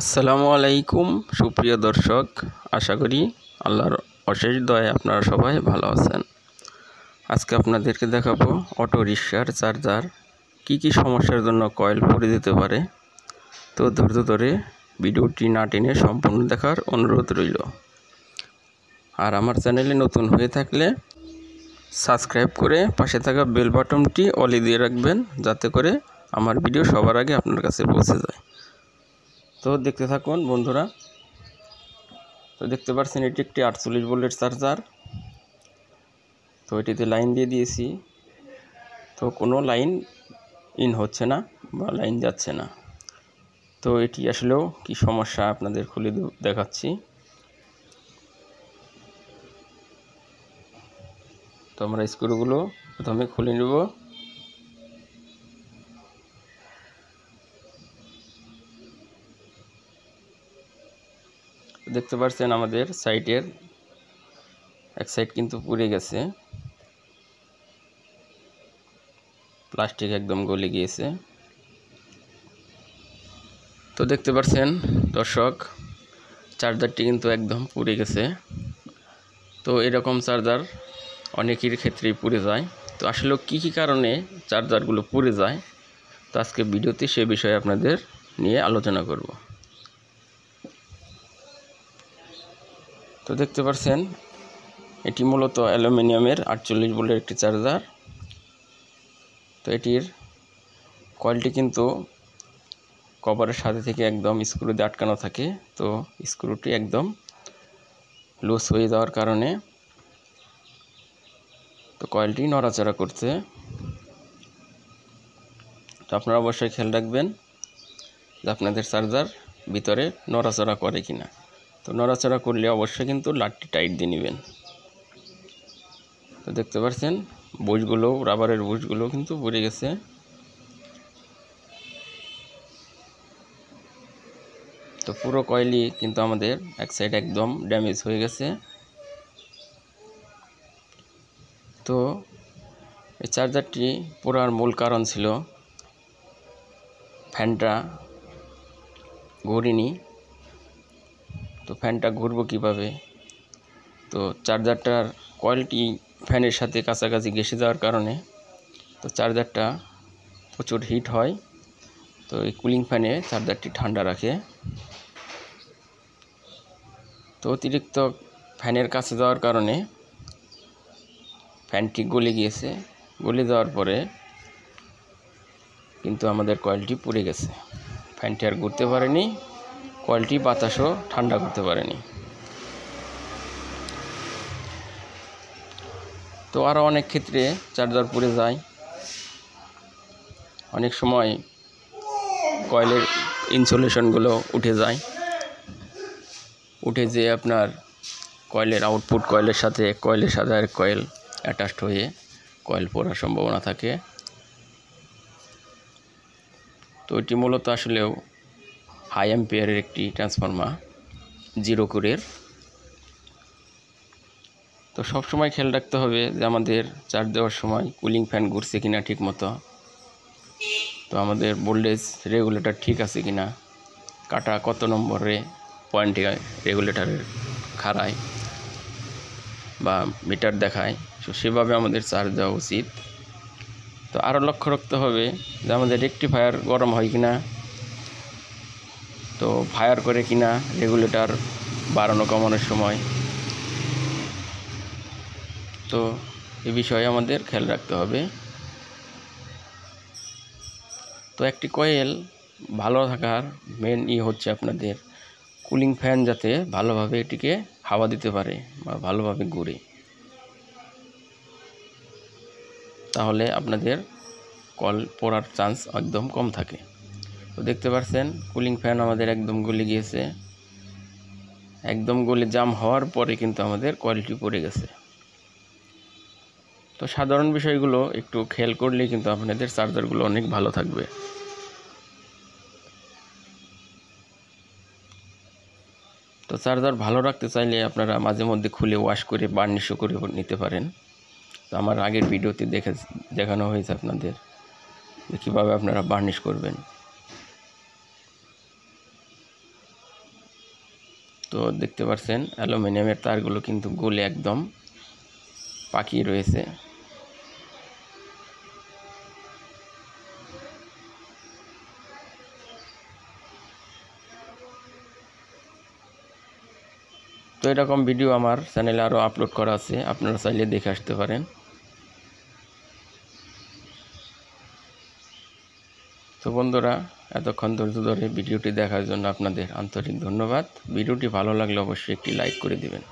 আসসালামু আলাইকুম সুপ্রিয় দর্শক, আশা করি আল্লাহর অশেষ দয়ায় আপনারা সবাই ভালো আছেন। আজকে আপনাদেরকে দেখাবো অটো রিকশার চার্জার কি সমস্যার জন্য কয়েল পুড়ে যেতে পারে। তো ধৈর্য ধরে ভিডিওটি না টেনে সম্পূর্ণ দেখার অনুরোধ রইল। আর আমার চ্যানেলে নতুন হয়ে থাকলে সাবস্ক্রাইব করে পাশে থাকা বেল বাটনটি অলে দিয়ে রাখবেন, যাতে করে আমার ভিডিও সবার আগে আপনার কাছে পৌঁছে যায়। তো দেখতে থাকুন বন্ধুরা। তো দেখতে পাচ্ছেন এটি একটি 48 ভোল্টের চার্জার। তো এটিতে লাইন দিয়ে দিয়েছি, তো কোনো লাইন ইন হচ্ছে না বা লাইন যাচ্ছে না। তো এটি আসলেও কি সমস্যা আপনাদের খুলে দেখাচ্ছি। তো আমরা স্ক্রুগুলো প্রথমে খুলে নেব। দেখতে পাচ্ছেন আমাদের সাইডের এক সাইড কিন্তু পুড়ে গেছে, প্লাস্টিক একদম গলে গিয়েছে। তো দেখতে পাচ্ছেন দর্শক, চার্জারটি কিন্তু একদম পুড়ে গেছে। তো এরকম চার্জার অনেকের ক্ষেত্রেই পুড়ে যায়। তো আসলে কি কারণে চার্জারগুলো পুড়ে যায়, তো আজকে ভিডিওতে সে বিষয়ে আপনাদের নিয়ে আলোচনা করব। তো দেখতে পাচ্ছেন এটি মূলত অ্যালুমিনিয়ামের 48 ভোল্টের একটি চার্জার। তো এটির কয়েলটি কিন্তু কভারের সাথে থেকে একদম স্ক্রু দিয়ে আটকানো থাকে। তো স্ক্রুটি একদম লুজ হয়ে যাওয়ার কারণে তো কয়েলটি নড়াচড়া করছে। তো আপনারা অবশ্যই খেয়াল রাখবেন যে আপনাদের চার্জার ভিতরে নড়াচড়া করে কিনা। তো নড়াচড়া করলে অবশ্যই কিন্তু লাটটি টাইট দিয়ে নেবেন। তো দেখতে পাচ্ছেন বুশগুলো, রাবারের বুশগুলো কিন্তু পুড়ে গেছে। তো পুরো কয়েলই কিন্তু আমাদের এক সাইড একদম ড্যামেজ হয়ে গেছে। তো এই চার্জারটি পোড়ার মূল কারণ ছিল ফ্যানটা ঘুরেনি। তো ফ্যানটা ঘুরবো কীভাবে? তো চার্জারটার কয়েলটি ফ্যানের সাথে কাছাকাছি ঘেঁষে যাওয়ার কারণে তো চার্জারটা প্রচুর হিট হয়। তো এই কুলিং ফ্যানে চার্জারটি ঠান্ডা রাখে। তো অতিরিক্ত ফ্যানের কাছে যাওয়ার কারণে ফ্যানটি গলে গিয়েছে। গলে যাওয়ার পরে কিন্তু আমাদের কয়েলটি পুড়ে গেছে। ফ্যানটি আর ঘুরতে পারেনি, কয়েলটি বাতাসও ঠান্ডা করতে পারেনি। তো আরও অনেক ক্ষেত্রে চার্জার পুড়ে যায়। অনেক সময় কয়েলের ইনসুলেশনগুলো উঠে যায়, উঠে যেয়ে আপনার কয়েলের আউটপুট কয়েলের সাথে আর কয়েল অ্যাটাচড হয়ে কয়েল পোড়ার সম্ভাবনা থাকে। তো এটি মূলত আসলেও হাই অ্যাম্পিয়ারের একটি ট্রান্সফরমার, 0 কোরের। তো সবসময় খেয়াল রাখতে হবে যে আমাদের চার্জ দেওয়ার সময় কুলিং ফ্যান ঘুরছে কিনা ঠিক মতো, তো আমাদের ভোল্টেজ রেগুলেটর ঠিক আছে কিনা, কাটা কত নম্বরে পয়েন্টে রেগুলেটরের খাড়ায় বা মিটার দেখায়, তো সেভাবে আমাদের চার্জ দেওয়া উচিত। তো আরও লক্ষ্য রাখতে হবে যে আমাদের রেকটিফায়ার গরম হয় কিনা, তো ফায়ার করে কিনা রেগুলেটর বাড়ানো কমানোর সময়। তো এ বিষয়ে আমাদের খেয়াল রাখতে হবে। তো একটি কয়েল ভালো থাকার মেন হচ্ছে আপনাদের কুলিং ফ্যান যাতে ভালোভাবে এটিকে হাওয়া দিতে পারে বা ভালোভাবে ঘুরে, তাহলে আপনাদের কয়েল পোড়ার চান্স একদম কম থাকে। তো দেখতে পাচ্ছেন কুলিং ফ্যান আমাদের একদম গলে গিয়েছে। একদম গলে জাম হওয়ার পরে কিন্তু আমাদের কয়েলটি পড়ে গেছে। তো সাধারণ বিষয়গুলো একটু খেয়াল করলে কিন্তু আপনাদের চার্জারগুলো অনেক ভালো থাকবে। তো চার্জার ভালো রাখতে চাইলে আপনারা মাঝে মধ্যে খুলে ওয়াশ করে বার্নিশও করে নিতে পারেন। তো আমার আগের ভিডিওতে দেখানো হয়েছে আপনাদের যে কীভাবে আপনারা বার্নিশ করবেন। তো দেখতে পাচ্ছেন অ্যালুমিনিয়ামের তারগুলো কিন্তু গলে একদম পাকিয়ে রয়েছে। তো এরকম ভিডিও আমার চ্যানেলে আরও আপলোড করা আছে, আপনারা চাইলে দেখে আসতে পারেন। তো বন্ধুরা, এতক্ষণ ধৈর্য ধরে ভিডিওটি দেখার জন্য আপনাদের আন্তরিক ধন্যবাদ। ভিডিওটি ভালো লাগলে অবশ্যই একটি লাইক করে দিবেন।